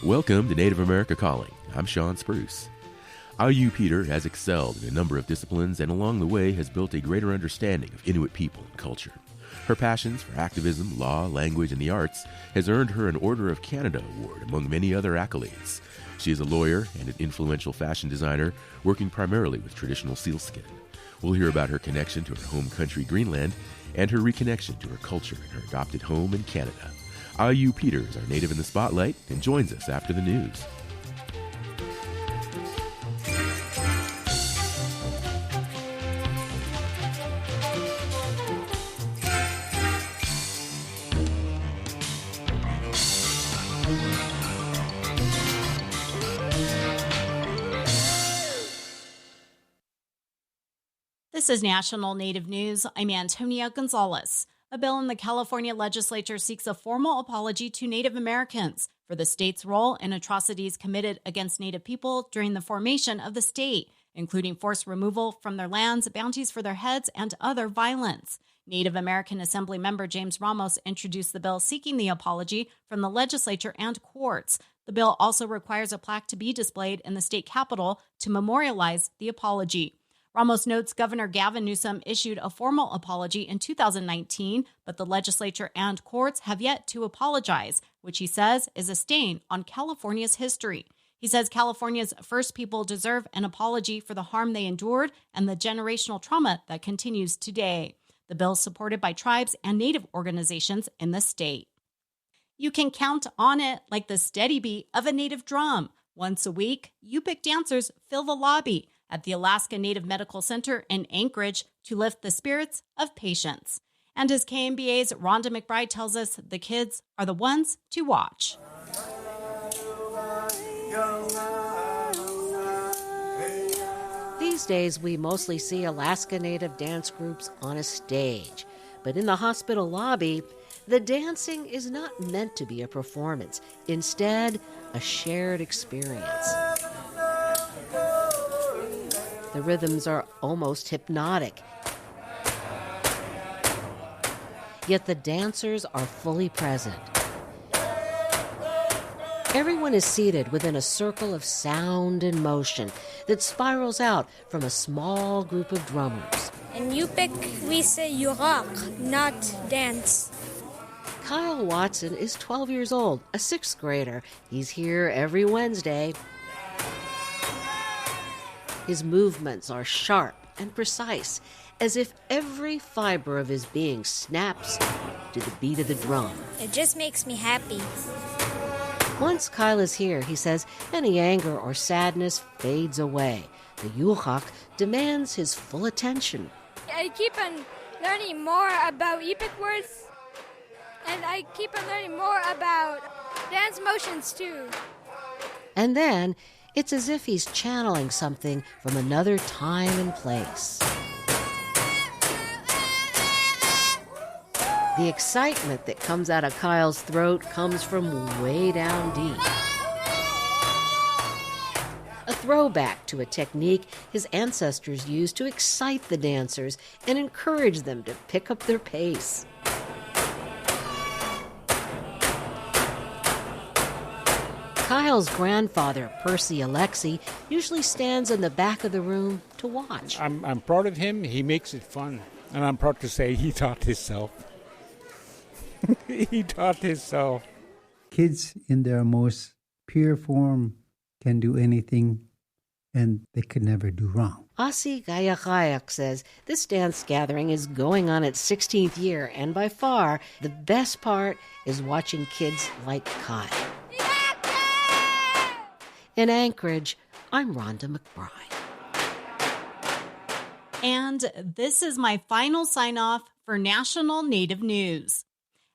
Welcome to Native America Calling. I'm Sean Spruce. Aaju Peter has excelled in a number of disciplines and along the way has built a greater understanding of Inuit people and culture. Her passions for activism, law, language, and the arts has earned her an Order of Canada award, among many other accolades. She is a lawyer and an influential fashion designer, working primarily with traditional sealskin. We'll hear about her connection to her home country, Greenland, and her reconnection to her culture in her adopted home in Canada. Aaju Peter is our native in the spotlight and joins us after the news. This is National Native News. I'm Antonia Gonzalez. A bill in the California legislature seeks a formal apology to Native Americans for the state's role in atrocities committed against Native people during the formation of the state, including forced removal from their lands, bounties for their heads, and other violence. Native American Assembly member James Ramos introduced the bill seeking the apology from the legislature and courts. The bill also requires a plaque to be displayed in the state capitol to memorialize the apology. Ramos notes Governor Gavin Newsom issued a formal apology in 2019, but the legislature and courts have yet to apologize, which he says is a stain on California's history. He says California's first people deserve an apology for the harm they endured and the generational trauma that continues today. The bill is supported by tribes and Native organizations in the state. You can count on it like the steady beat of a Native drum. Once a week, Yupik dancers fill the lobby at the Alaska Native Medical Center in Anchorage to lift the spirits of patients. And as KMBA's Rhonda McBride tells us, the kids are the ones to watch. These days, we mostly see Alaska Native dance groups on a stage. But in the hospital lobby, the dancing is not meant to be a performance. Instead, a shared experience. The rhythms are almost hypnotic. Yet the dancers are fully present. Everyone is seated within a circle of sound and motion that spirals out from a small group of drummers. In Yupik, we say you rock, not dance. Kyle Watson is 12 years old, a sixth grader. He's here every Wednesday. His movements are sharp and precise, as if every fiber of his being snaps to the beat of the drum. It just makes me happy. Once Kyle is here, he says, any anger or sadness fades away. The Yuhak demands his full attention. I keep on learning more about Yupik words, and I keep on learning more about dance motions too. And then, it's as if he's channeling something from another time and place. The excitement that comes out of Kyle's throat comes from way down deep. A throwback to a technique his ancestors used to excite the dancers and encourage them to pick up their pace. Kyle's grandfather, Percy Alexi, usually stands in the back of the room to watch. I'm proud of him. He makes it fun. And I'm proud to say he taught himself. He taught himself. Kids in their most pure form can do anything, and they could never do wrong. Asi Gayakayak says this dance gathering is going on its 16th year, and by far, the best part is watching kids like Kyle. In Anchorage, I'm Rhonda McBride. And this is my final sign-off for National Native News.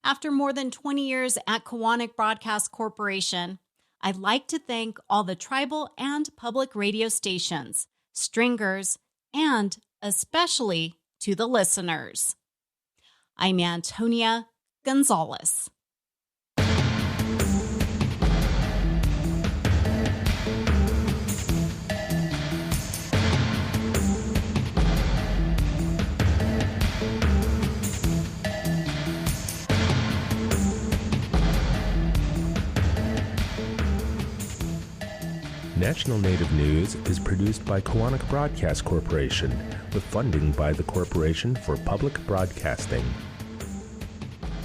After more than 20 years at Kawanik Broadcast Corporation, I'd like to thank all the tribal and public radio stations, stringers, and especially to the listeners. I'm Antonia Gonzalez. National Native News is produced by Koahnic Broadcast Corporation with funding by the Corporation for Public Broadcasting.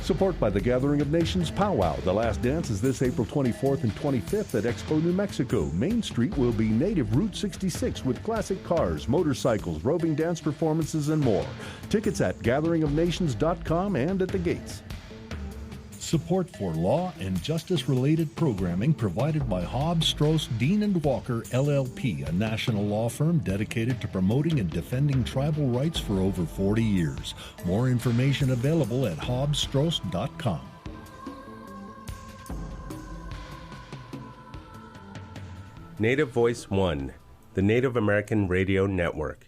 Support by the Gathering of Nations Powwow. The last dance is this April 24th and 25th at Expo, New Mexico. Main Street will be Native Route 66 with classic cars, motorcycles, roving dance performances, and more. Tickets at gatheringofnations.com and at the gates. Support for law and justice-related programming provided by Hobbs, Strauss, Dean & Walker, LLP, a national law firm dedicated to promoting and defending tribal rights for over 40 years. More information available at hobbsstrauss.com. Native Voice One, the Native American Radio Network.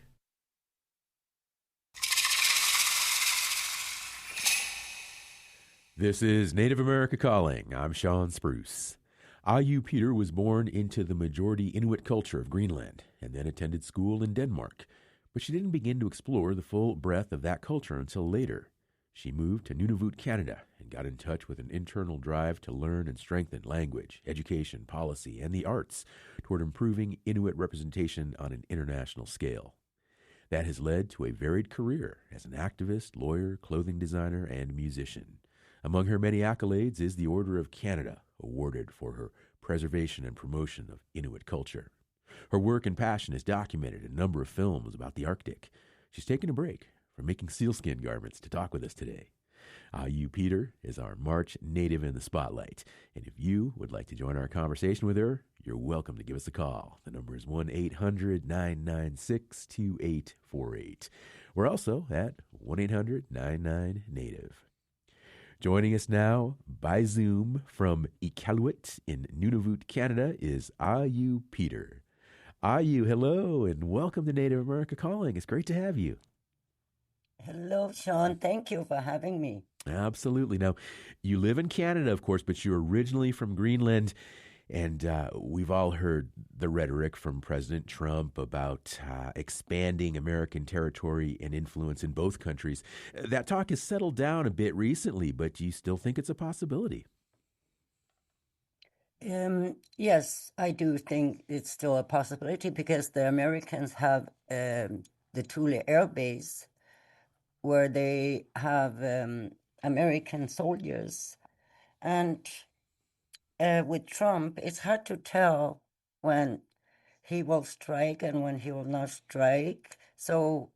This is Native America Calling. I'm Sean Spruce. Aaju Peter was born into the majority Inuit culture of Greenland and then attended school in Denmark, but she didn't begin to explore the full breadth of that culture until later. She moved to Nunavut, Canada, and got in touch with an internal drive to learn and strengthen language, education, policy, and the arts toward improving Inuit representation on an international scale. That has led to a varied career as an activist, lawyer, clothing designer, and musician. Among her many accolades is the Order of Canada, awarded for her preservation and promotion of Inuit culture. Her work and passion is documented in a number of films about the Arctic. She's taken a break from making sealskin garments to talk with us today. Aaju Peter is our March Native in the Spotlight. And if you would like to join our conversation with her, you're welcome to give us a call. The number is 1-800-996-2848. We're also at 1-800-99-NATIVE. Joining us now by Zoom from Iqaluit in Nunavut, Canada, is Aaju Peter. Aaju, hello, and welcome to Native America Calling. It's great to have you. Hello, Sean. Thank you for having me. Absolutely. Now, you live in Canada, of course, but you're originally from Greenland. And we've all heard the rhetoric from President Trump about expanding American territory and influence in both countries. That talk has settled down a bit recently, but do you still think it's a possibility? Yes, I do think it's still a possibility because the Americans have the Thule Air Base where they have American soldiers. And with Trump, it's hard to tell when he will strike and when he will not strike. So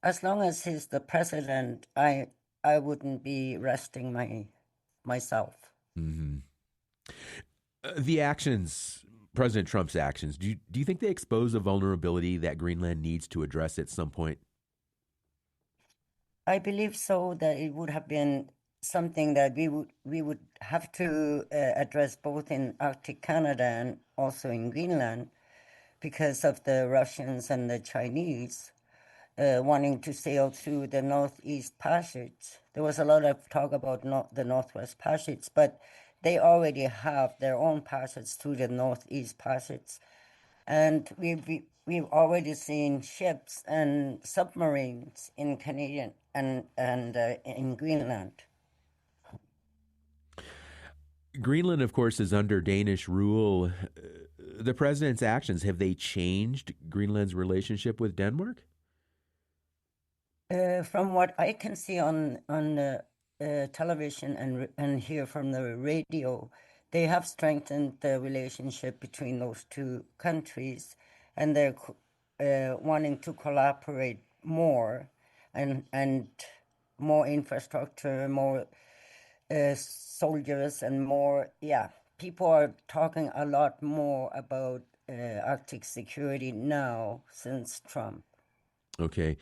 as long as he's the president, I wouldn't be resting myself. Mm-hmm. The actions, President Trump's actions, do you think they expose a vulnerability that Greenland needs to address at some point? I believe so, that it would have been something that we would have to address both in Arctic Canada and also in Greenland because of the Russians and the Chinese wanting to sail through the Northeast Passage. There was a lot of talk about the Northwest Passage, but they already have their own passage through the Northeast Passage. And we've already seen ships and submarines in Canadian and in Greenland. Greenland, of course, is under Danish rule. The president's actions, have they changed Greenland's relationship with Denmark? From what I can see on television and hear from the radio, they have strengthened the relationship between those two countries, and they're wanting to collaborate more and more infrastructure, more soldiers, and more. Yeah, people are talking a lot more about Arctic security now since Trump. Okay.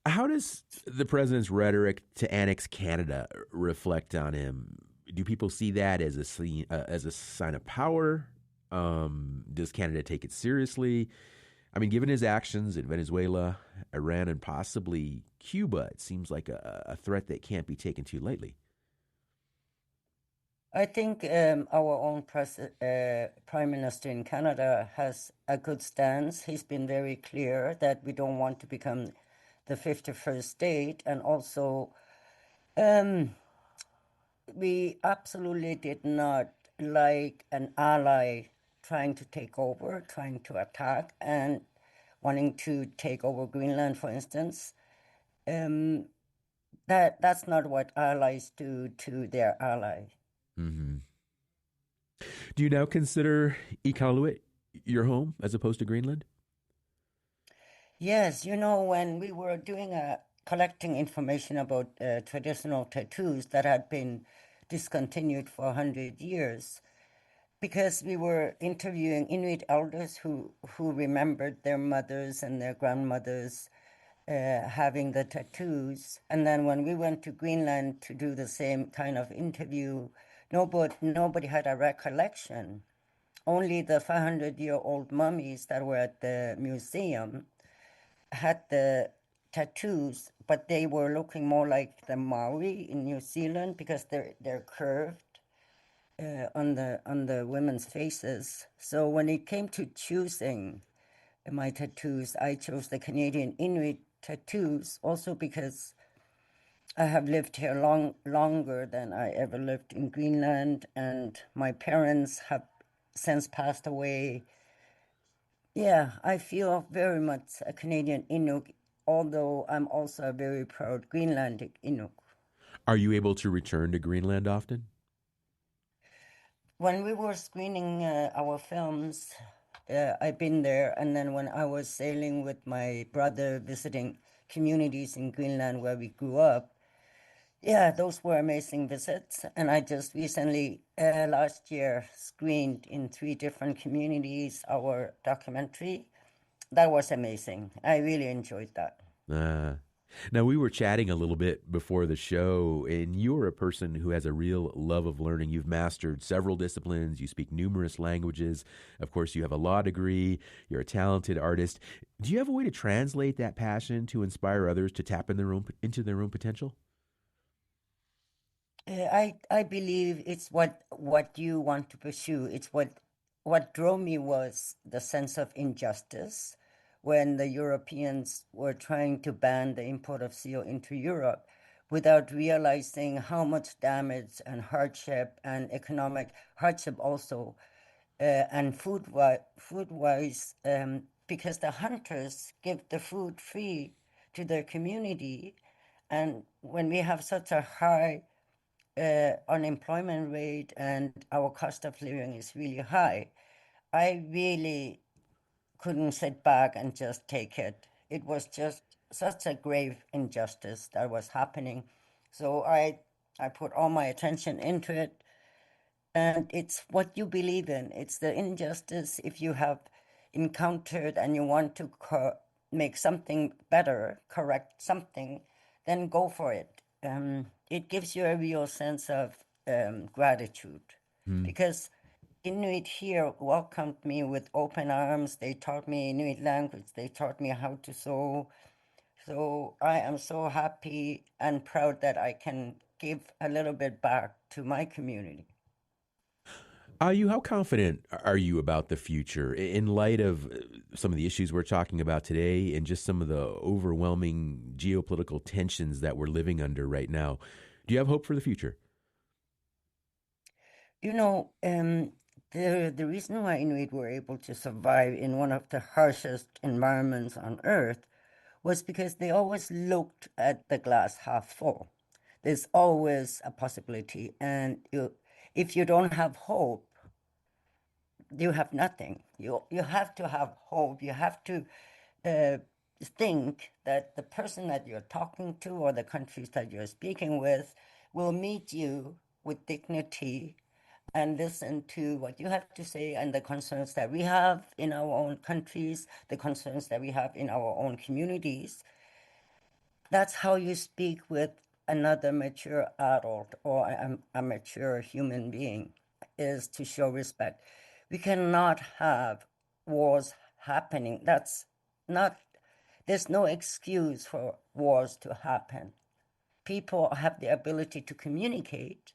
How does the president's rhetoric to annex Canada reflect on him? Do people see that as a sign of power? Does Canada take it seriously? I mean, given his actions in Venezuela, Iran, and possibly Cuba, it seems like a threat that can't be taken too lightly. I think our own Prime Minister in Canada has a good stance. He's been very clear that we don't want to become the 51st state, and also we absolutely did not like an ally trying to take over, trying to attack, and wanting to take over Greenland, for instance. That's not what allies do to their ally. Mm-hmm. Do you now consider Iqaluit your home as opposed to Greenland? Yes, when we were doing collecting information about traditional tattoos that had been discontinued for 100 years, because we were interviewing Inuit elders who remembered their mothers and their grandmothers having the tattoos. And then when we went to Greenland to do the same kind of interview, nobody had a recollection. Only the 500-year-old mummies that were at the museum had the tattoos, but they were looking more like the Maori in New Zealand because they're curved on the women's faces. So when it came to choosing my tattoos, I chose the Canadian Inuit tattoos, also because I have lived here longer than I ever lived in Greenland, and my parents have since passed away. Yeah, I feel very much a Canadian Inuk, although I'm also a very proud Greenlandic Inuk. Are you able to return to Greenland often? When we were screening our films, I've been there, and then when I was sailing with my brother visiting communities in Greenland where we grew up, yeah, those were amazing visits. And I just recently, last year, screened in 3 different communities our documentary. That was amazing. I really enjoyed that. Now, we were chatting a little bit before the show, and you're a person who has a real love of learning. You've mastered several disciplines. You speak numerous languages. Of course, you have a law degree. You're a talented artist. Do you have a way to translate that passion to inspire others to tap into their own potential? I believe it's what you want to pursue. It's what drove me was the sense of injustice when the Europeans were trying to ban the import of seal into Europe without realizing how much damage and hardship and economic hardship also and food-wise, because the hunters give the food free to their community. And when we have such a high unemployment rate and our cost of living is really high, I really couldn't sit back and just take it. It was just such a grave injustice that was happening. So I put all my attention into it. And it's what you believe in. It's the injustice. If you have encountered and you want to make something better, correct something, then go for it. It gives you a real sense of gratitude because Inuit here welcomed me with open arms. They taught me Inuit language. They taught me how to sew. So I am so happy and proud that I can give a little bit back to my community. Aaju, how confident are you about the future in light of some of the issues we're talking about today and just some of the overwhelming geopolitical tensions that we're living under right now? Do you have hope for the future? The reason why Inuit were able to survive in one of the harshest environments on Earth was because they always looked at the glass half full. There's always a possibility, and if you don't have hope, you have nothing. You have to have hope. You have to think that the person that you're talking to or the countries that you're speaking with will meet you with dignity and listen to what you have to say and the concerns that we have in our own countries, the concerns that we have in our own communities. That's how you speak with another mature adult or a mature human being, is to show respect. We cannot have wars happening. There's no excuse for wars to happen. People have the ability to communicate,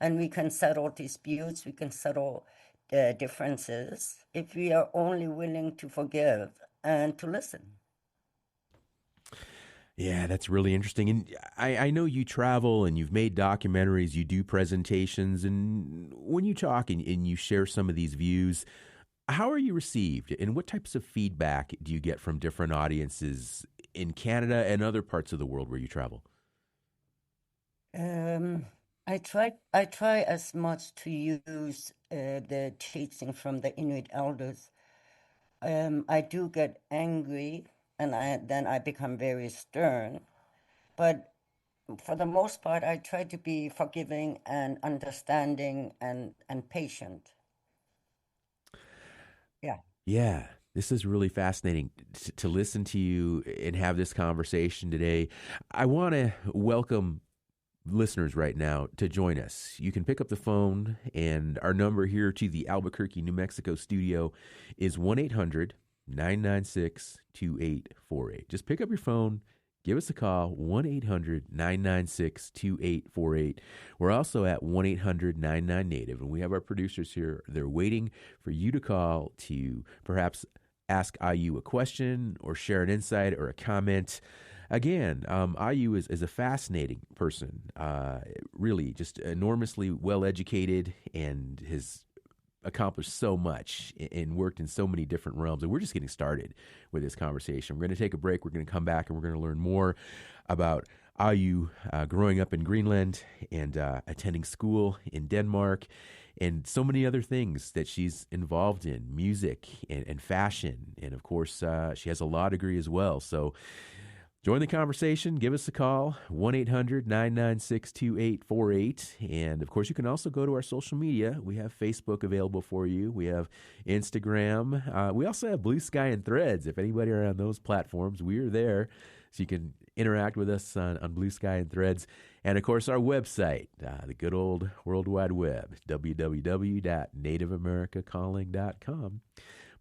and we can settle disputes, we can settle differences if we are only willing to forgive and to listen. Yeah, that's really interesting. And I know you travel and you've made documentaries, you do presentations, and when you talk and you share some of these views, How are you received, and what types of feedback do you get from different audiences in Canada and other parts of the world where you travel? I try as much to use the teaching from the Inuit elders. I do get angry, and then I become very stern. But for the most part, I try to be forgiving and understanding and patient. Yeah. Yeah, this is really fascinating to listen to you and have this conversation today. I want to welcome listeners right now to join us. You can pick up the phone, and our number here to the Albuquerque, New Mexico studio is 1-800-996-2848. Just pick up your phone. Give us a call, 1-800-996-2848. We're also at 1-800-99-NATIVE, and we have our producers here. They're waiting for you to call to perhaps ask Aaju a question or share an insight or a comment. Again, Aaju is a fascinating person, really just enormously well-educated and has accomplished so much and worked in so many different realms. And we're just getting started with this conversation. We're going to take a break. We're going to come back and we're going to learn more about Aaju growing up in Greenland and attending school in Denmark and so many other things that she's involved in, music and fashion. And of course, she has a law degree as well. So join the conversation. Give us a call, 1-800-996-2848. And, of course, you can also go to our social media. We have Facebook available for you. We have Instagram. We also have Blue Sky and Threads. If anybody are on those platforms, we are there. So you can interact with us on Blue Sky and Threads. And, of course, our website, the good old World Wide Web, www.nativeamericacalling.com.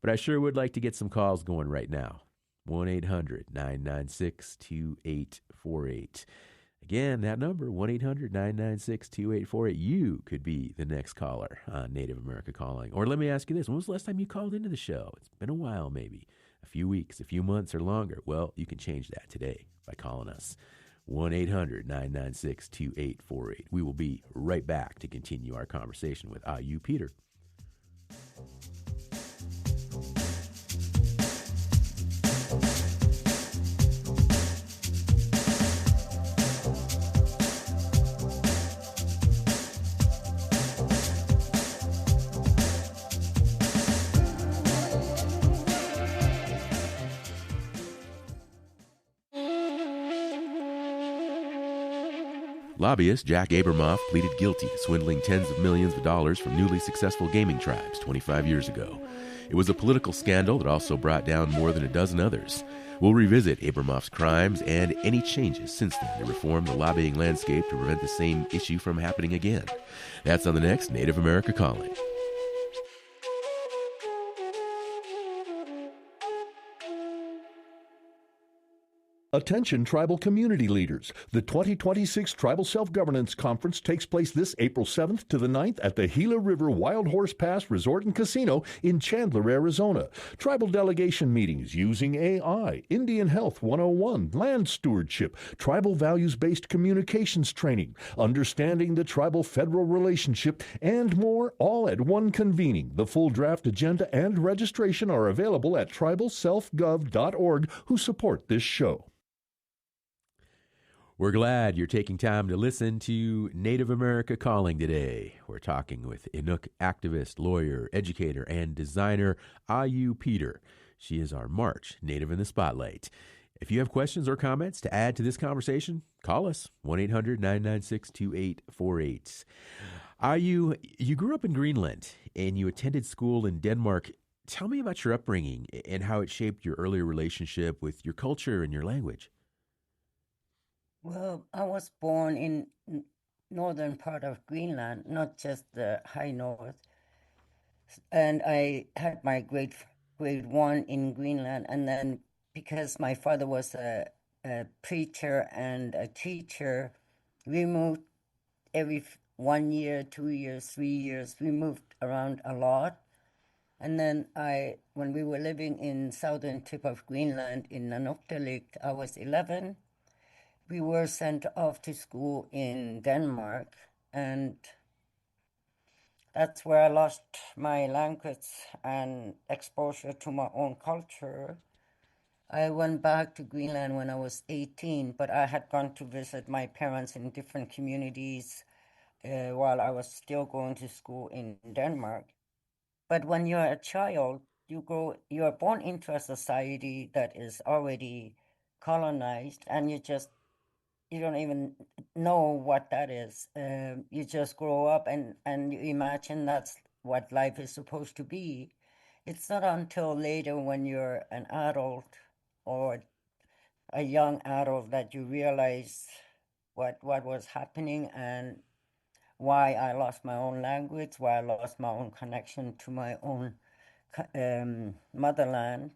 But I sure would like to get some calls going right now. 1-800-996-2848. Again, that number, 1-800-996-2848. You could be the next caller on Native America Calling. Or let me ask you this. When was the last time you called into the show? It's been a while, maybe. A few weeks, a few months, or longer. Well, you can change that today by calling us. 1-800-996-2848. We will be right back to continue our conversation with Aaju Peter. Lobbyist Jack Abramoff pleaded guilty to swindling tens of millions of dollars from newly successful gaming tribes 25 years ago. It was a political scandal that also brought down more than a dozen others. We'll revisit Abramoff's crimes and any changes since then to reform the lobbying landscape to prevent the same issue from happening again. That's on the next Native America Calling. Attention tribal community leaders. The 2026 Tribal Self-Governance Conference takes place this April 7th to the 9th at the Gila River Wild Horse Pass Resort and Casino in Chandler, Arizona. Tribal delegation meetings using AI, Indian Health 101, land stewardship, tribal values-based communications training, understanding the tribal-federal relationship, and more, all at one convening. The full draft agenda and registration are available at tribalselfgov.org, who support this show. We're glad you're taking time to listen to Native America Calling today. We're talking with Inuk activist, lawyer, educator, and designer Aaju Peter. She is our March Native in the Spotlight. If you have questions or comments to add to this conversation, call us, 1-800-996-2848. Aaju, you grew up in Greenland and you attended school in Denmark. Tell me about your upbringing and how it shaped your earlier relationship with your culture and your language. Well, I was born in northern part of Greenland, not just the high north. And I had my grade 1 in Greenland. And then because my father was a preacher and a teacher, we moved every 1 year, 2 years, 3 years. We moved around a lot. And then when we were living in southern tip of Greenland in Nanuktalik, I was 11. We were sent off to school in Denmark, and that's where I lost my language and exposure to my own culture. I went back to Greenland when I was 18, but I had gone to visit my parents in different communities while I was still going to school in Denmark. But when you're a child, you're born into a society that is already colonized, and you don't even know what that is. You just grow up and you imagine that's what life is supposed to be. It's not until later when you're an adult or a young adult that you realize what was happening and why I lost my own language, why I lost my own connection to my own motherland.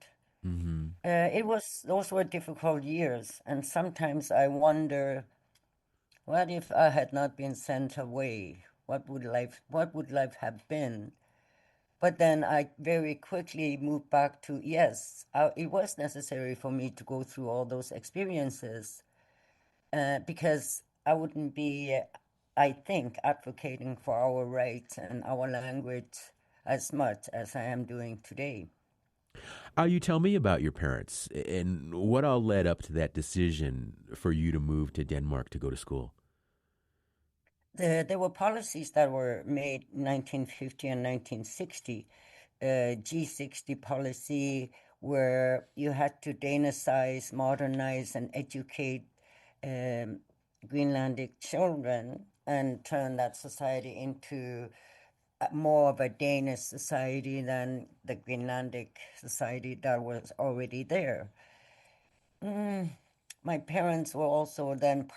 Mm-hmm. Those were difficult years, and sometimes I wonder, what if I had not been sent away? What would life have been? But then I very quickly moved back to yes, it was necessary for me to go through all those experiences because I wouldn't be, I think, advocating for our rights and our language as much as I am doing today. You tell me about your parents and what all led up to that decision for you to move to Denmark to go to school. There were policies that were made in 1950 and 1960, G60 policy, where you had to Danicize, modernize, and educate um, Greenlandic children and turn that society into more of a Danish society than the Greenlandic society that was already there. My parents were also then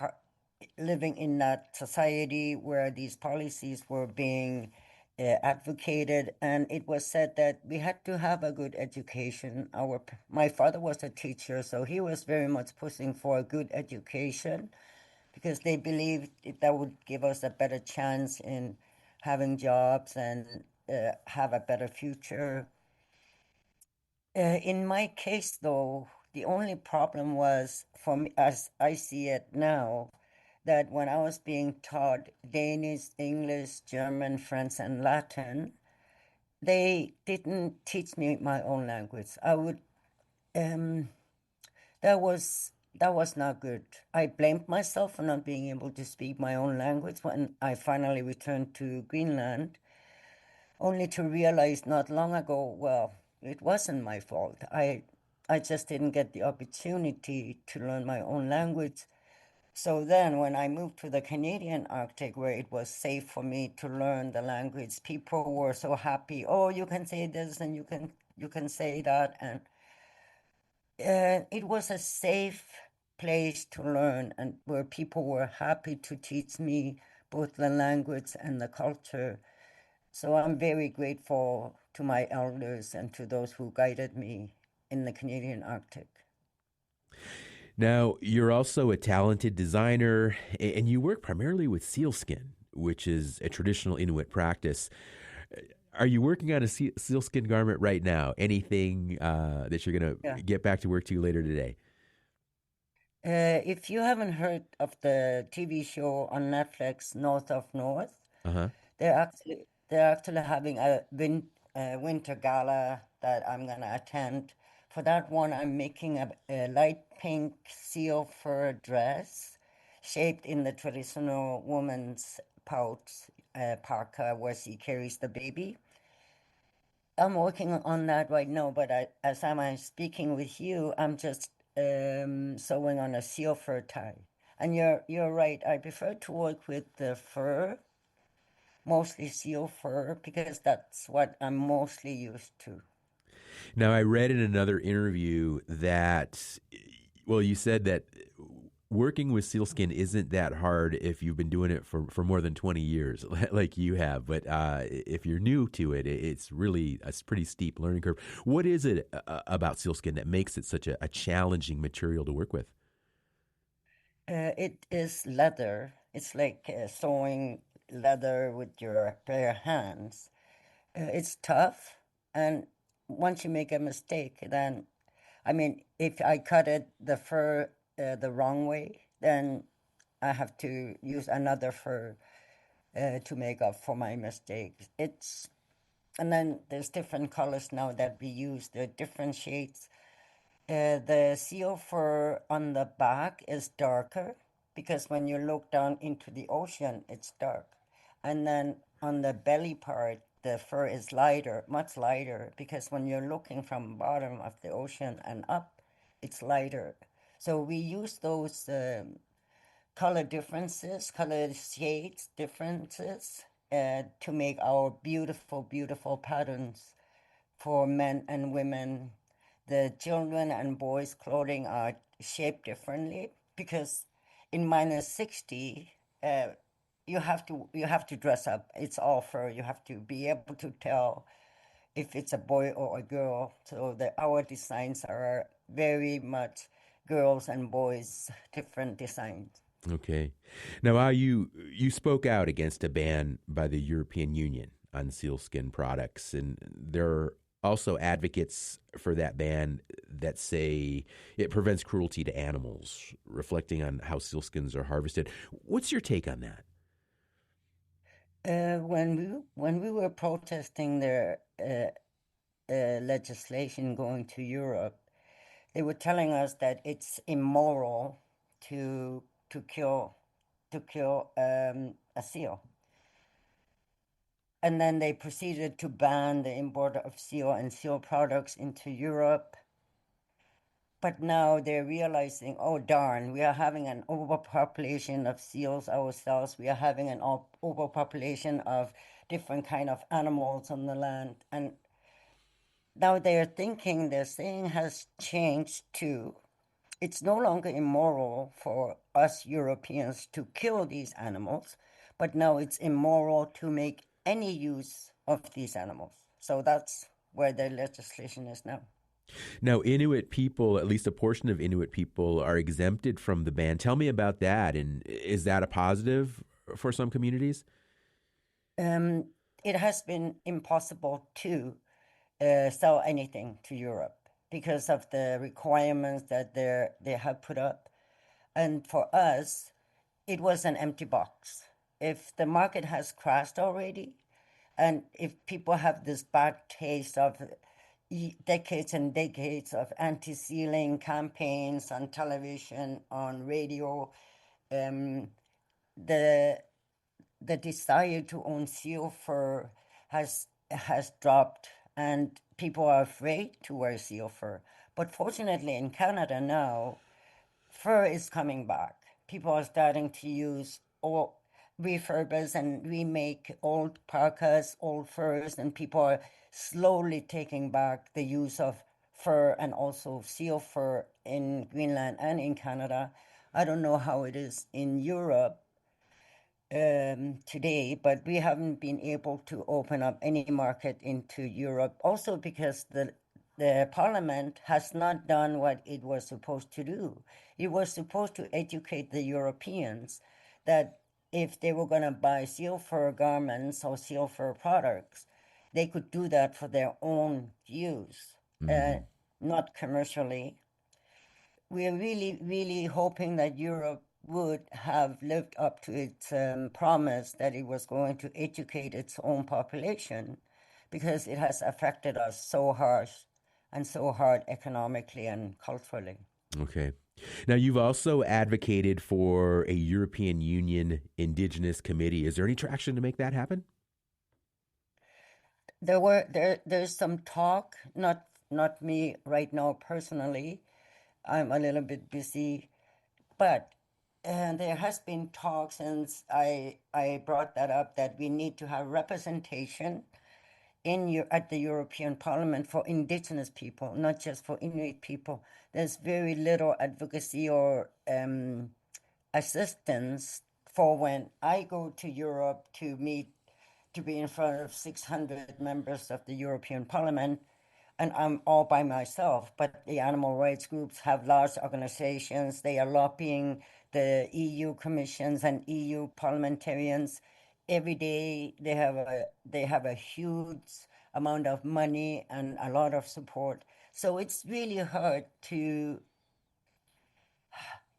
living in that society where these policies were being advocated, and it was said that we had to have a good education. My father was a teacher, so he was very much pushing for a good education because they believed that would give us a better chance in having jobs and have a better future. In my case, though, the only problem was, for me, as I see it now, that when I was being taught Danish, English, German, French, and Latin, they didn't teach me my own language. Um, that was not good. I blamed myself for not being able to speak my own language when I finally returned to Greenland, only to realize not long ago, well, it wasn't my fault. I just didn't get the opportunity to learn my own language. So then when I moved to the Canadian Arctic, where it was safe for me to learn the language, people were so happy. Oh, you can say this and you can say that, and it was a safe place to learn, and where people were happy to teach me both the language and the culture. So I'm very grateful to my elders and to those who guided me in the Canadian Arctic. Now, you're also a talented designer, and you work primarily with sealskin, which is a traditional Inuit practice. Are you working on a sealskin garment right now? Anything that you're going to Yeah. get back to work to later today? If you haven't heard of the TV show on Netflix, North of North, Uh-huh. they're actually having a winter gala that I'm gonna attend. For that one, I'm making a light pink seal fur dress shaped in the traditional woman's pouch parka where she carries the baby. I'm working on that right now, but as I'm speaking with you, I'm just sewing on a seal fur tie. And you're right. I prefer to work with the fur, mostly seal fur, because that's what I'm mostly used to. Now, I read in another interview that, well, you said that working with sealskin isn't that hard if you've been doing it for more than 20 years, like you have. But if you're new to it, it's really a pretty steep learning curve. What is it about sealskin that makes it such a challenging material to work with? It is leather. It's like sewing leather with your bare hands. It's tough, and once you make a mistake, then, I mean, if I cut the fur the wrong way, then I have to use another fur to make up for my mistakes. And then there's different colors now that we use. There are different shades. The seal fur on the back is darker because when you look down into the ocean, it's dark. And then on the belly part, the fur is lighter, much lighter, because when you're looking from bottom of the ocean and up, it's lighter. So we use those color differences, color shades differences to make our beautiful, beautiful patterns for men and women. The children and boys' clothing are shaped differently because in -60, you have to dress up. It's all fur. You have to be able to tell if it's a boy or a girl. So our designs are very much girls and boys, different designs. Okay. Now, you spoke out against a ban by the European Union on sealskin products, and there are also advocates for that ban that say it prevents cruelty to animals, reflecting on how sealskins are harvested. What's your take on that? When we were protesting their legislation going to Europe, they were telling us that it's immoral to kill a seal. And then they proceeded to ban the import of seal and seal products into Europe. But now they're realizing, oh darn, we are having an overpopulation of seals ourselves. We are having an overpopulation of different kind of animals on the land. And now they're thinking, their saying has changed to, it's no longer immoral for us Europeans to kill these animals, but now it's immoral to make any use of these animals. So that's where the legislation is now. Now, Inuit people, at least a portion of Inuit people, are exempted from the ban. Tell me about that. And is that a positive for some communities? It has been impossible to sell anything to Europe because of the requirements that they have put up. And for us, it was an empty box. If the market has crashed already, and if people have this bad taste of decades and decades of anti-sealing campaigns on television, on radio, the desire to own seal fur has dropped, and people are afraid to wear seal fur. But fortunately, in Canada now, fur is coming back. People are starting to use all refurbish and remake old parkas, old furs, and people are slowly taking back the use of fur and also seal fur in Greenland and in Canada. I don't know how it is in Europe today, but we haven't been able to open up any market into Europe, also because the parliament has not done what it was supposed to do. It was supposed to educate the Europeans that if they were going to buy seal fur garments or seal fur products, they could do that for their own use, not commercially. We are really, really hoping that Europe would have lived up to its promise that it was going to educate its own population, because it has affected us so harsh and so hard economically and culturally. Okay. Now, you've also advocated for a European Union Indigenous Committee. Is there any traction to make that happen? There's some talk, not me right now personally. I'm a little bit busy, but there has been talk since I brought that up, that we need to have representation at the European Parliament for Indigenous people, not just for Inuit people. There's very little advocacy or assistance for when I go to Europe to be in front of 600 members of the European Parliament, and I'm all by myself. But the animal rights groups have large organizations. They are lobbying the EU commissions and EU parliamentarians. Every day they have a huge amount of money and a lot of support. So it's really hard to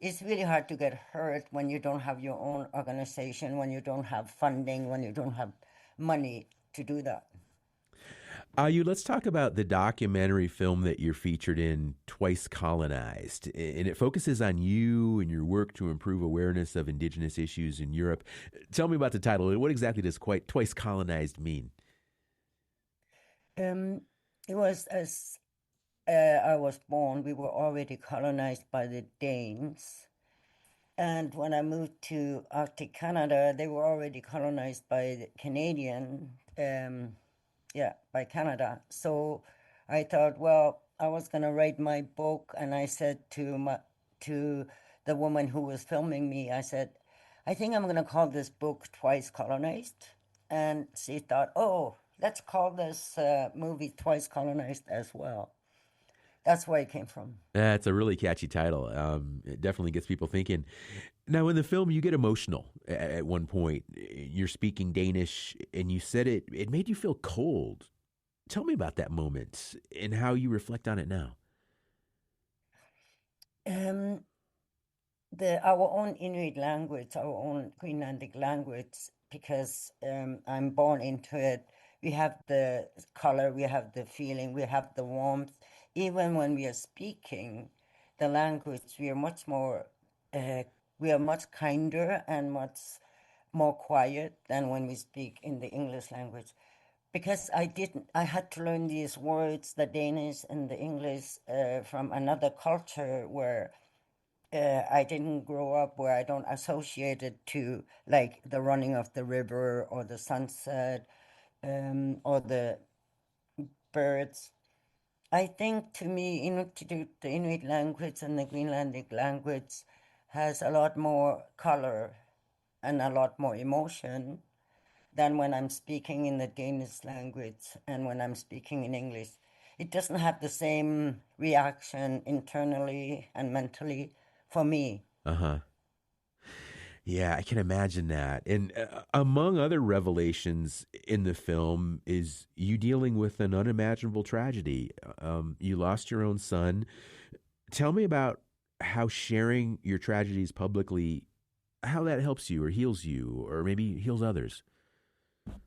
it's really hard to get hurt when you don't have your own organization, when you don't have funding, when you don't have money to do that. Let's talk about the documentary film that you're featured in, Twice Colonized. And it focuses on you and your work to improve awareness of indigenous issues in Europe. Tell me about the title. What exactly does Twice Colonized mean? It was as I was born, we were already colonized by the Danes. And when I moved to Arctic Canada, they were already colonized by the Canadian, by Canada. So I thought, well, I was going to write my book, and I said to the woman who was filming me, I said, I think I'm going to call this book Twice Colonized. And she thought, oh, let's call this movie Twice Colonized as well. That's where it came from. It's a really catchy title. It definitely gets people thinking. Now, in the film, you get emotional at one point. You're speaking Danish, and you said it made you feel cold. Tell me about that moment and how you reflect on it now. Our own Inuit language, our own Greenlandic language, because I'm born into it. We have the color, we have the feeling, we have the warmth. Even when we are speaking the language, we are much more, we are much kinder and much more quiet than when we speak in the English language. Because I had to learn these words, the Danish and the English, from another culture where I didn't grow up, where I don't associate it to like the running of the river or the sunset or the birds. I think to me, the Inuit language and the Greenlandic language has a lot more color and a lot more emotion than when I'm speaking in the Danish language and when I'm speaking in English. It doesn't have the same reaction internally and mentally for me. Uh-huh. Yeah, I can imagine that. And among other revelations in the film is you dealing with an unimaginable tragedy. You lost your own son. Tell me about how sharing your tragedies publicly, how that helps you or heals you or maybe heals others.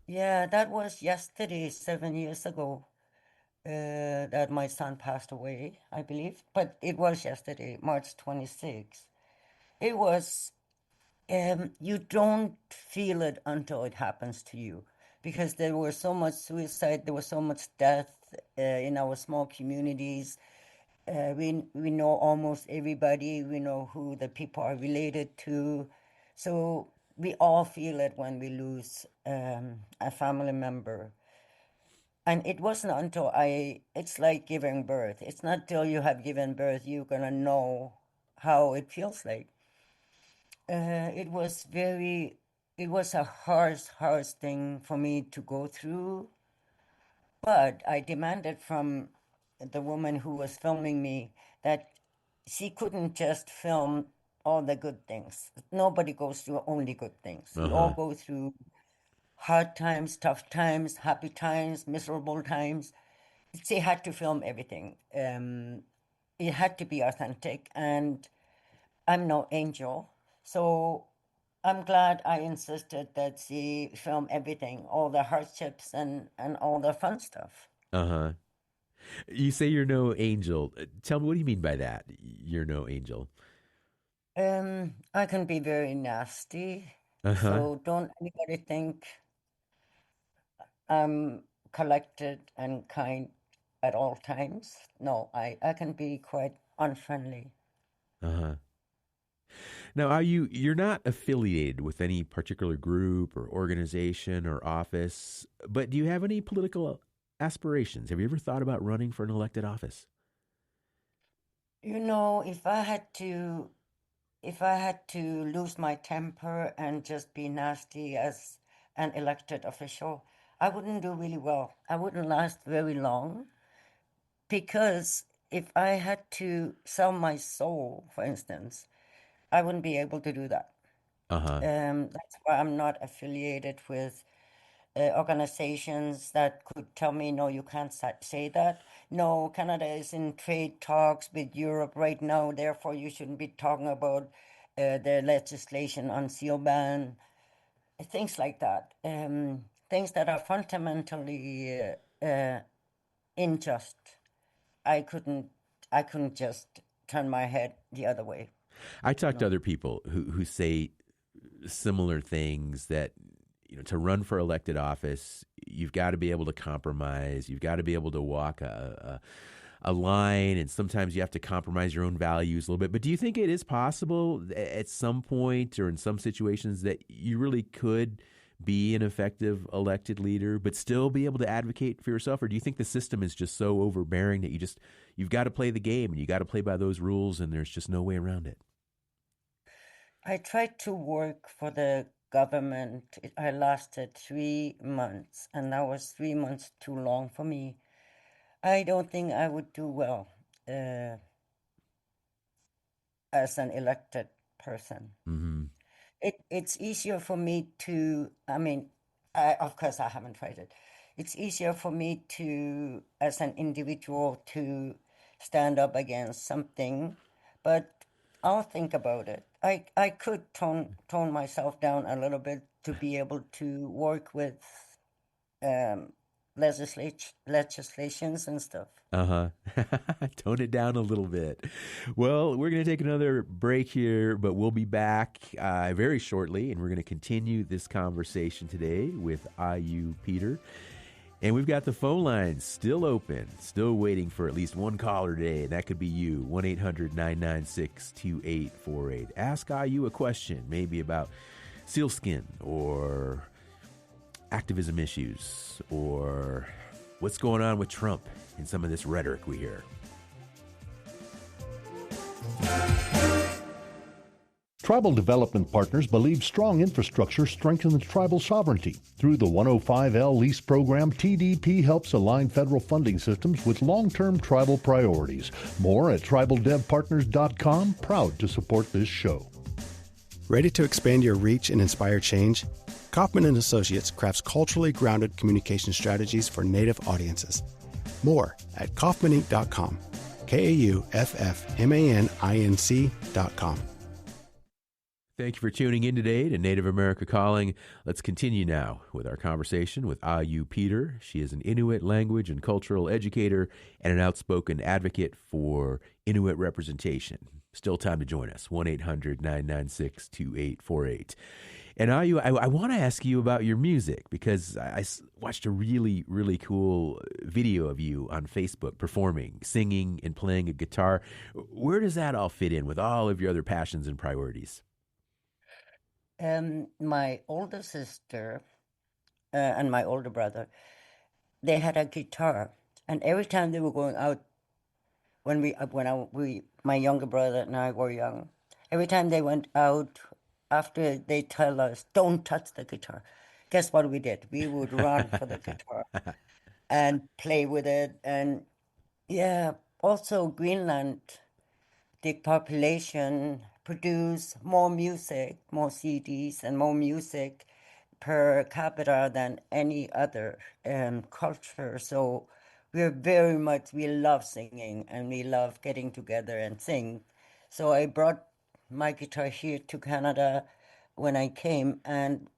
Yeah, that was yesterday, 7 years ago, that my son passed away, I believe. But it was yesterday, March 26th. It was you don't feel it until it happens to you, because there was so much suicide, there was so much death in our small communities. We know almost everybody. We know who the people are related to, so we all feel it when we lose a family member. And it wasn't until it's like giving birth. It's not till you have given birth you're gonna know how it feels like. It was a harsh thing for me to go through, but I demanded from the woman who was filming me that she couldn't just film all the good things. Nobody goes through only good things. We all go through hard times, tough times, happy times, miserable times. She had to film everything. It had to be authentic, and I'm no angel. So I'm glad I insisted that she film everything, all the hardships and all the fun stuff. Uh-huh. You say you're no angel. Tell me, what do you mean by that? You're no angel. I can be very nasty. Uh-huh. So don't anybody think I'm collected and kind at all times. No, I can be quite unfriendly. Uh-huh. Now, you're not affiliated with any particular group or organization or office, but do you have any political aspirations? Have you ever thought about running for an elected office? You know, if I had to lose my temper and just be nasty as an elected official, I wouldn't do really well. I wouldn't last very long, because if I had to sell my soul, for instance, I wouldn't be able to do that. Uh-huh. That's why I'm not affiliated with organizations that could tell me, no, you can't say that. No, Canada is in trade talks with Europe right now, therefore you shouldn't be talking about the legislation on seal ban, things like that. Things that are fundamentally unjust. I couldn't just turn my head the other way. I talk to other people who say similar things, that to run for elected office, you've got to be able to compromise. You've got to be able to walk a line, and sometimes you have to compromise your own values a little bit. But do you think it is possible at some point or in some situations that you really could be an effective elected leader but still be able to advocate for yourself? Or do you think the system is just so overbearing that you've got to play the game and you got to play by those rules and there's just no way around it? I tried to work for the government. I lasted 3 months, and that was 3 months too long for me. I don't think I would do well as an elected person. Mm-hmm. It's easier for me to, of course I haven't tried it. It's easier for me to, as an individual, to stand up against something, but I'll think about it. I could tone myself down a little bit to be able to work with legislations and stuff. Tone it down a little bit. Well, we're going to take another break here, but we'll be back very shortly, and we're going to continue this conversation today with Aaju Peter. And we've got the phone lines still open, still waiting for at least one caller today, and that could be you, 1-800-996-2848. Ask Aaju a question, maybe about sealskin or activism issues or what's going on with Trump and some of this rhetoric we hear. Tribal Development Partners believe strong infrastructure strengthens tribal sovereignty. Through the 105L lease program, TDP helps align federal funding systems with long-term tribal priorities. More at tribaldevpartners.com. Proud to support this show. Ready to expand your reach and inspire change? Kaufman & Associates crafts culturally grounded communication strategies for Native audiences. More at kaufmaninc.com. KAUFFMANINC.com. Thank you for tuning in today to Native America Calling. Let's continue now with our conversation with Aaju Peter. She is an Inuit language and cultural educator and an outspoken advocate for Inuit representation. Still time to join us, 1-800-996-2848. And Aaju, I want to ask you about your music, because I watched a really, really cool video of you on Facebook performing, singing, and playing a guitar. Where does that all fit in with all of your other passions and priorities? My older sister and my older brother, they had a guitar, and every time they were going out, my younger brother and I were young, every time they went out, after they tell us, don't touch the guitar, guess what we did? We would run for the guitar and play with it. And yeah, also Greenland, the population produce more music, more CDs and more music per capita than any other culture. So we love singing, and we love getting together and sing. So I brought my guitar here to Canada when I came, and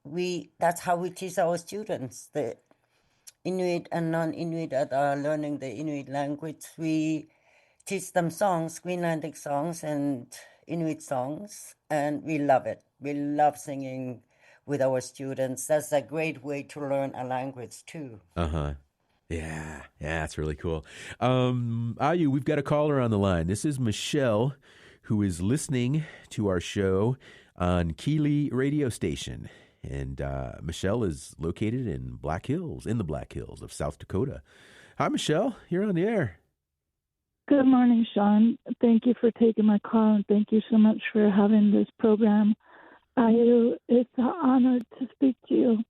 that's how we teach our students, the Inuit and non-Inuit that are learning the Inuit language. We teach them songs, Greenlandic songs and Inuit songs, and we love it. We love singing with our students. That's a great way to learn a language too. Yeah, that's really cool. Aaju, we've got a caller on the line. This is Michelle, who is listening to our show on Keeley radio station. And Michelle is located in the Black Hills of South Dakota. Hi, Michelle. You're on the air. Good morning, Sean. Thank you for taking my call, and thank you so much for having this program. It's an honor to speak to you.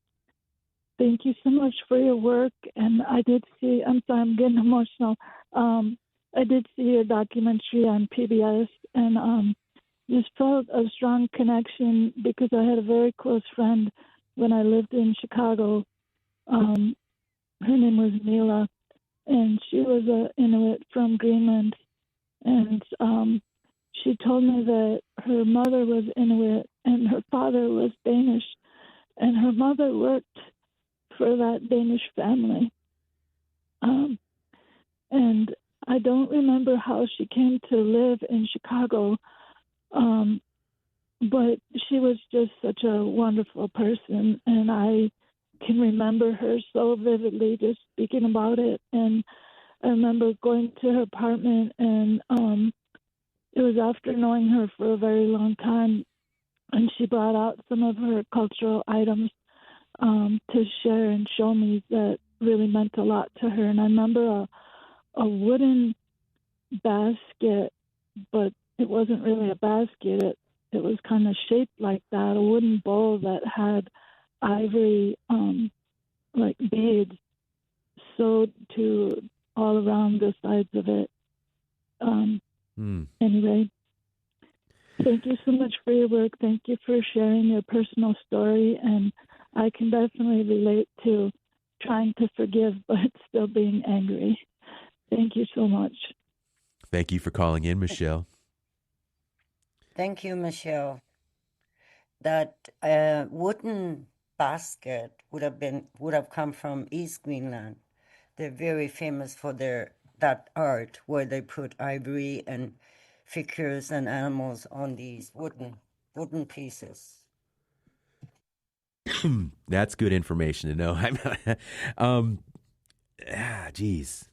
Thank you so much for your work. And I did see, I'm sorry, I'm getting emotional. I did see your documentary on PBS, and just felt a strong connection because I had a very close friend when I lived in Chicago Her name was Mila, and she was an Inuit from Greenland. And she told me that her mother was Inuit and her father was Danish, and her mother worked for that Danish family. And I don't remember how she came to live in Chicago, but she was just such a wonderful person, and I can remember her so vividly, just speaking about it. And I remember going to her apartment, and it was after knowing her for a very long time, and she brought out some of her cultural items to share and show me that really meant a lot to her. And I remember a wooden basket, but it wasn't really a basket. It was kind of shaped like that, a wooden bowl that had ivory, like beads sewed to all around the sides of it. Anyway, thank you so much for your work. Thank you for sharing your personal story. And I can definitely relate to trying to forgive, but still being angry. Thank you so much. Thank you for calling in, Michelle. Thank you, Michelle. That wooden basket would have come from East Greenland. They're very famous for that art where they put ivory and figures and animals on these wooden pieces. That's good information to know. Geez.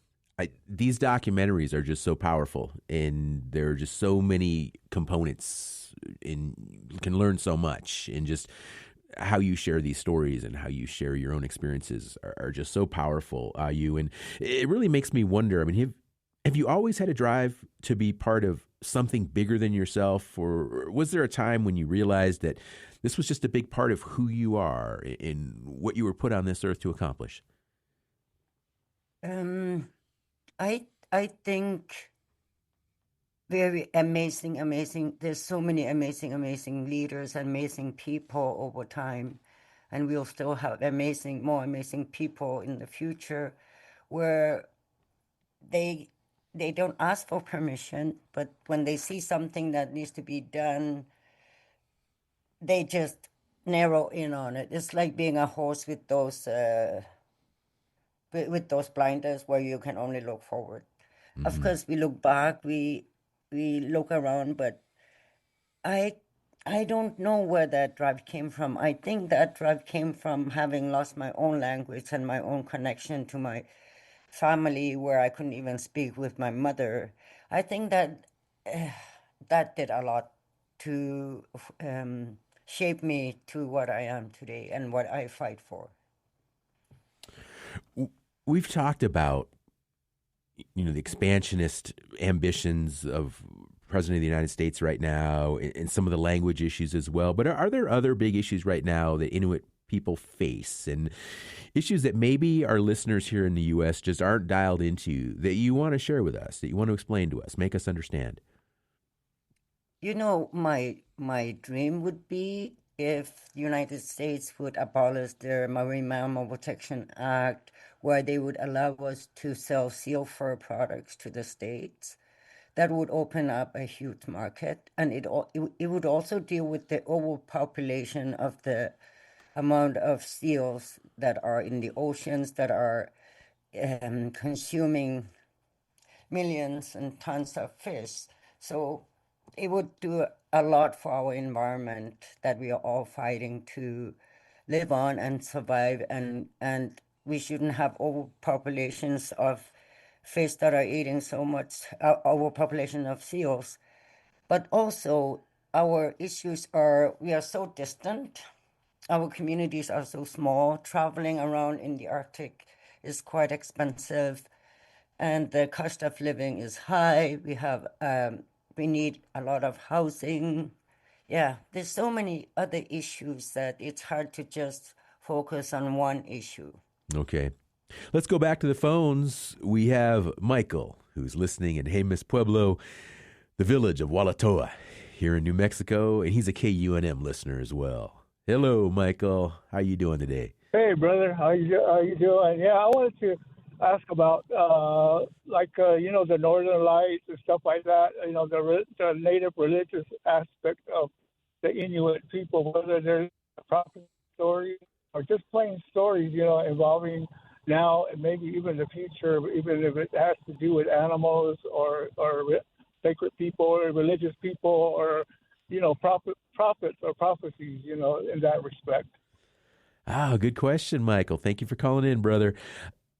These documentaries are just so powerful, and there are just so many components, and you can learn so much. And just how you share these stories and how you share your own experiences are just so powerful, Aaju. And it really makes me wonder, I mean, have you always had a drive to be part of something bigger than yourself? Or was there a time when you realized that this was just a big part of who you are and what you were put on this earth to accomplish? I think very amazing. There's so many amazing leaders, amazing people over time, and we'll still have more amazing people in the future, where they don't ask for permission, but when they see something that needs to be done, they just narrow in on it. It's like being a horse with those blinders where you can only look forward. Mm-hmm. Of course, we look back, we look around, but I don't know where that drive came from. I think that drive came from having lost my own language and my own connection to my family, where I couldn't even speak with my mother. I think that that did a lot to shape me to what I am today and what I fight for. We've talked about, the expansionist ambitions of President of the United States right now, and some of the language issues as well. But are there other big issues right now that Inuit people face, and issues that maybe our listeners here in the U.S. just aren't dialed into, that you want to share with us, that you want to explain to us, make us understand? My dream would be if the United States would abolish their Marine Mammal Protection Act, where they would allow us to sell seal fur products to the States. That would open up a huge market, and it would also deal with the overpopulation of the amount of seals that are in the oceans that are consuming millions and tons of fish. So it would do a lot for our environment that we are all fighting to live on and survive, and we shouldn't have overpopulations of fish that are eating so much, overpopulation of seals. But also our issues are, we are so distant. Our communities are so small. Traveling around in the Arctic is quite expensive, and the cost of living is high. We need a lot of housing. Yeah, there's so many other issues that it's hard to just focus on one issue. Okay. Let's go back to the phones. We have Michael, who's listening in Jemez Pueblo, the village of Walatoa, here in New Mexico, and he's a KUNM listener as well. Hello, Michael. How you doing today? Hey, brother, how you doing? Yeah, I wanted to ask about the Northern Lights and stuff like that. The native religious aspect of the Inuit people, whether they're prophet stories or just plain stories, involving now and maybe even the future, even if it has to do with animals or sacred people or religious people or prophets or prophecies, in that respect. Ah, good question, Michael. Thank you for calling in, brother.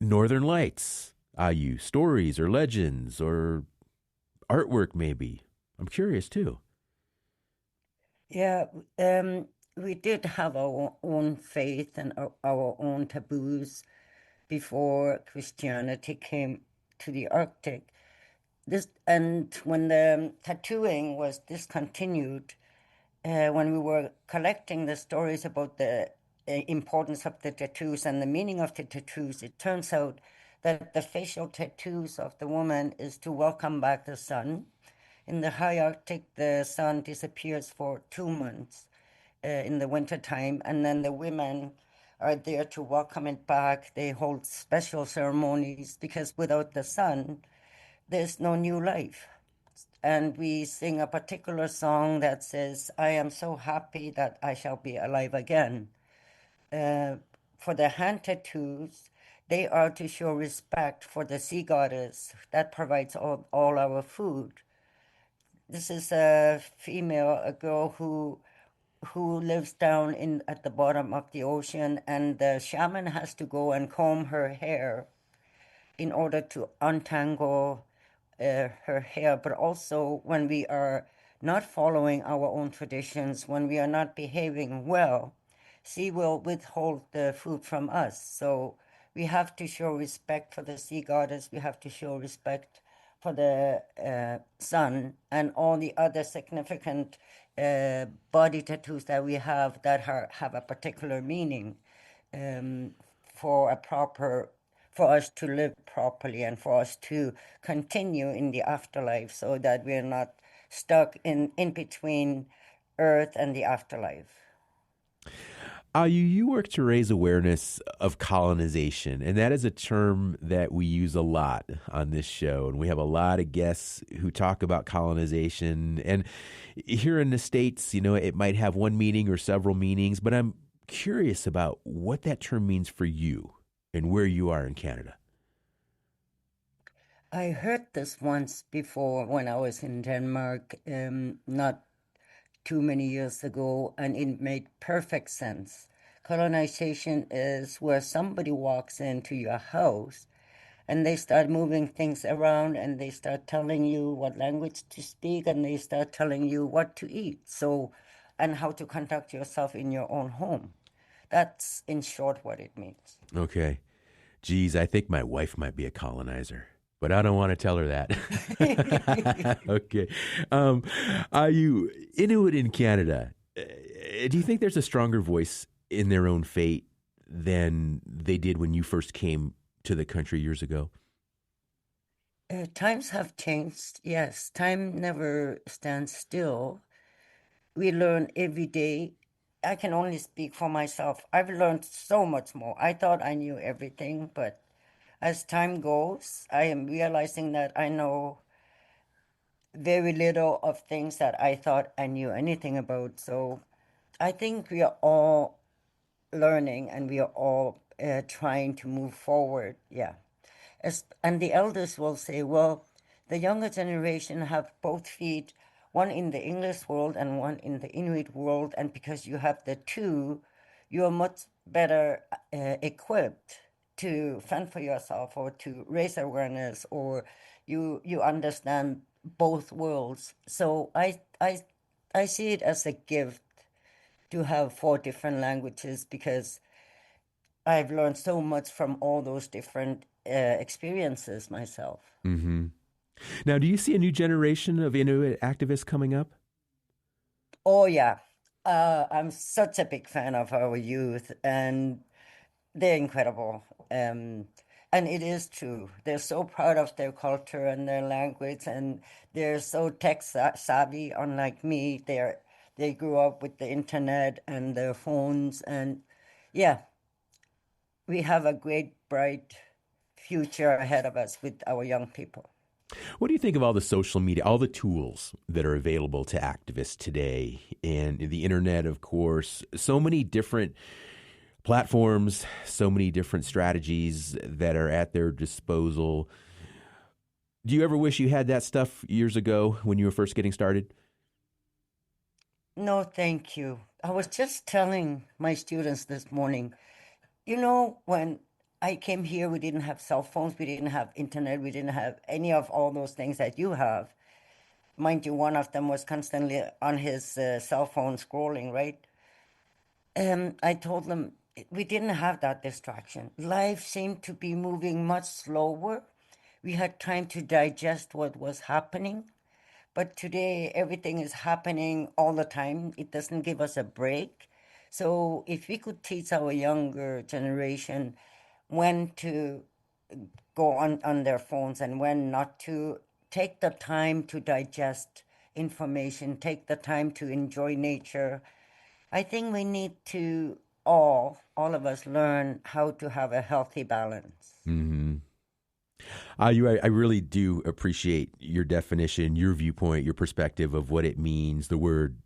Northern Lights, Aaju, stories or legends or artwork, maybe. I'm curious too. Yeah, we did have our own faith and our own taboos before Christianity came to the Arctic. And when the tattooing was discontinued, when we were collecting the stories about the importance of the tattoos and the meaning of the tattoos, it turns out that the facial tattoos of the woman is to welcome back the sun. In the high Arctic, the sun disappears for 2 months in the wintertime, and then the women are there to welcome it back. They hold special ceremonies because without the sun, there's no new life. And we sing a particular song that says, I am so happy that I shall be alive again. For the hand tattoos, they are to show respect for the sea goddess that provides all our food. This is a female, a girl who lives down at the bottom of the ocean, and the shaman has to go and comb her hair in order to untangle her hair. But also, when we are not following our own traditions, when we are not behaving well, she will withhold the food from us. So we have to show respect for the sea goddess. We have to show respect for the sun and all the other significant body tattoos that we have that have a particular meaning for us to live properly and for us to continue in the afterlife, so that we're not stuck in between Earth and the afterlife. You work to raise awareness of colonization, and that is a term that we use a lot on this show. And we have a lot of guests who talk about colonization. And here in the States, it might have one meaning or several meanings, but I'm curious about what that term means for you and where you are in Canada. I heard this once before when I was in Denmark, not too many years ago, and it made perfect sense. Colonization is where somebody walks into your house and they start moving things around and they start telling you what language to speak and they start telling you what to eat, and how to conduct yourself in your own home. That's in short what it means. Okay. Geez, I think my wife might be a colonizer, but I don't want to tell her that. Okay. Are you Inuit in Canada? Do you think there's a stronger voice in their own fate than they did when you first came to the country years ago? Times have changed, yes. Time never stands still. We learn every day. I can only speak for myself. I've learned so much more. I thought I knew everything, but as time goes, I am realizing that I know very little of things that I thought I knew anything about. So I think we are all learning and we are all trying to move forward. Yeah. And the elders will say, well, the younger generation have both feet, one in the English world and one in the Inuit world. And because you have the two, you are much better equipped to fend for yourself or to raise awareness, or you understand both worlds. So I see it as a gift to have 4 different languages, because I've learned so much from all those different experiences myself. Mm-hmm. Now, do you see a new generation of Inuit activists coming up? Oh, yeah. I'm such a big fan of our youth, and they're incredible. And it is true. They're so proud of their culture and their language, and they're so tech savvy, unlike me. They grew up with the internet and their phones, and yeah, we have a great, bright future ahead of us with our young people. What do you think of all the social media, all the tools that are available to activists today, and the internet, of course, so many different platforms, so many different strategies that are at their disposal? Do you ever wish you had that stuff years ago when you were first getting started? No, thank you. I was just telling my students this morning, you know, when I came here, we didn't have cell phones, we didn't have internet, we didn't have any of all those things that you have. Mind you, one of them was constantly on his cell phone scrolling, right? I told them we didn't have that distraction. Life seemed to be moving much slower. We had time to digest what was happening. But today, everything is happening all the time. It doesn't give us a break. So if we could teach our younger generation when to go on their phones and when not to, take the time to digest information, take the time to enjoy nature. I think we need to all of us learn how to have a healthy balance. Mm-hmm. I really do appreciate your definition, your viewpoint, your perspective of what it means, the word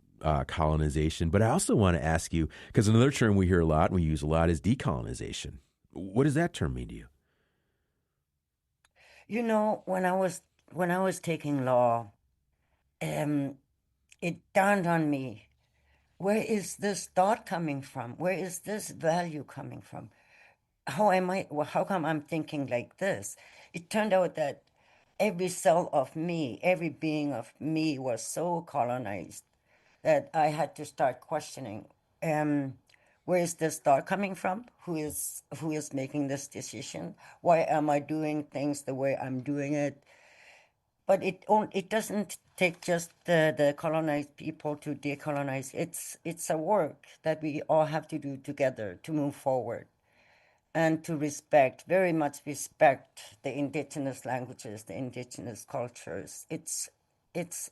colonization. But I also want to ask you, because another term we hear a lot and we use a lot is decolonization. What does that term mean to you? You know, when I was taking law, it dawned on me, where is this thought coming from? Where is this value coming from? How come I'm thinking like this? It turned out that every cell of me, every being of me was so colonized that I had to start questioning, where is this thought coming from? Who is making this decision? Why am I doing things the way I'm doing it? But it doesn't take just the colonized people to decolonize. It's a work that we all have to do together to move forward. And to very much respect the indigenous languages, the indigenous cultures. It's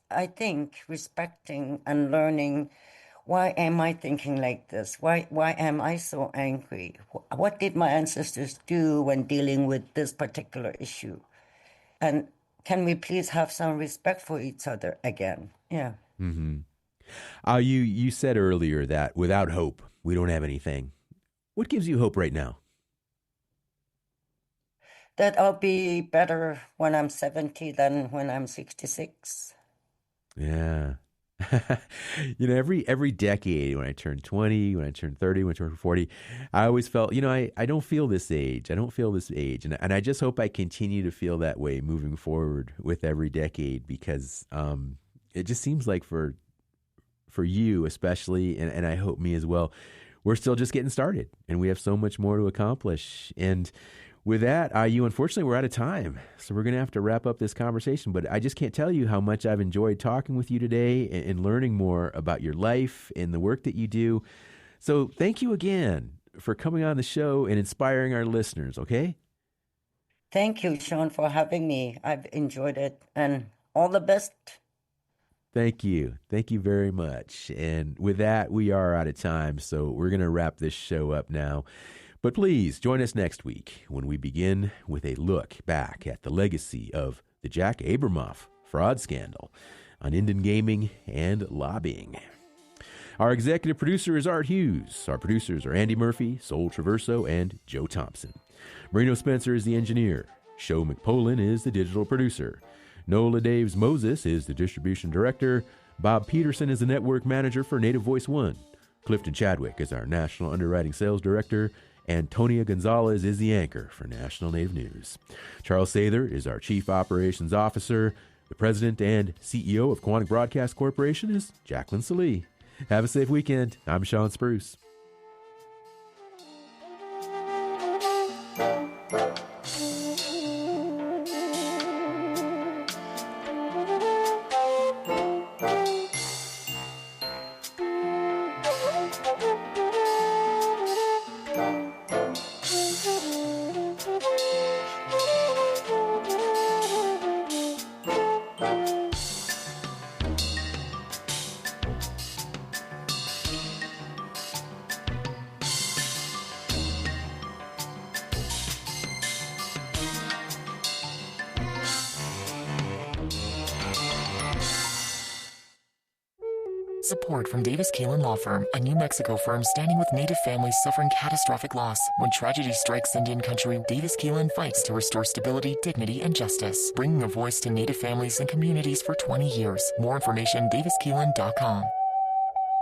I think, respecting and learning, why am I thinking like this? Why am I so angry? What did my ancestors do when dealing with this particular issue? And can we please have some respect for each other again? Yeah. Mm-hmm. You said earlier that without hope, we don't have anything. What gives you hope right now? That I'll be better when I'm 70 than when I'm 66. Yeah. Every decade, when I turn 20, when I turn 30, when I turn 40, I always felt, I don't feel this age. I don't feel this age. And I just hope I continue to feel that way moving forward with every decade, because it just seems like for you especially, and I hope me as well, we're still just getting started and we have so much more to accomplish. And with that, Aaju, unfortunately, we're out of time, so we're going to have to wrap up this conversation. But I just can't tell you how much I've enjoyed talking with you today and learning more about your life and the work that you do. So thank you again for coming on the show and inspiring our listeners, okay? Thank you, Sean, for having me. I've enjoyed it, and all the best. Thank you. Thank you very much. And with that, we are out of time, so we're going to wrap this show up now. But please join us next week when we begin with a look back at the legacy of the Jack Abramoff fraud scandal on Indian gaming and lobbying. Our executive producer is Art Hughes. Our producers are Andy Murphy, Sol Traverso, and Joe Thompson. Marino Spencer is the engineer. Sho McPolin is the digital producer. Nola Daves Moses is the distribution director. Bob Peterson is the network manager for Native Voice One. Clifton Chadwick is our national underwriting sales director. Antonia Gonzalez is the anchor for National Native News. Charles Sather is our Chief Operations Officer. The President and CEO of Quantic Broadcast Corporation is Jacqueline Salee. Have a safe weekend. I'm Sean Spruce. support from Davis Keelan Law Firm, a New Mexico firm standing with Native families suffering catastrophic loss. When tragedy strikes Indian country, Davis Keelan fights to restore stability, dignity, and justice, bringing a voice to Native families and communities for 20 years. More information, daviskeelan.com.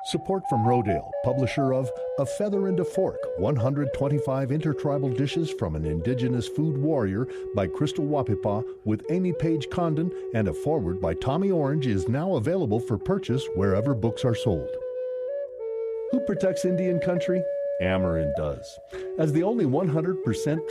Support from Rodale, publisher of A Feather and a Fork, 125 Intertribal Dishes from an Indigenous Food Warrior by Crystal Wapipa with Amy Page Condon, and a foreword by Tommy Orange is now available for purchase wherever books are sold. Who protects Indian country? Amerind does. As the only 100%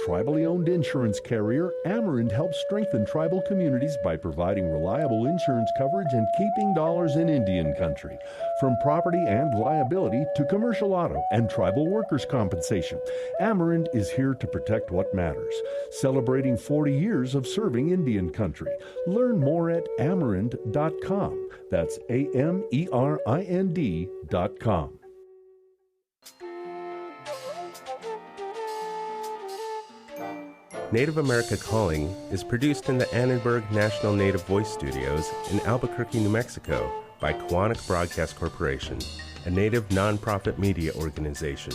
tribally owned insurance carrier, Amerind helps strengthen tribal communities by providing reliable insurance coverage and keeping dollars in Indian country. From property and liability to commercial auto and tribal workers' compensation, Amerind is here to protect what matters. Celebrating 40 years of serving Indian country. Learn more at amerind.com. That's AMERIND.com. Native America Calling is produced in the Annenberg National Native Voice Studios in Albuquerque, New Mexico by Quantic Broadcast Corporation, a Native nonprofit media organization.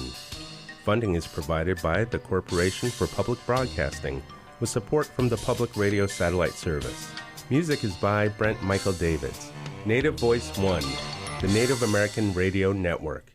Funding is provided by the Corporation for Public Broadcasting with support from the Public Radio Satellite Service. Music is by Brent Michael Davids. Native Voice One, the Native American Radio Network.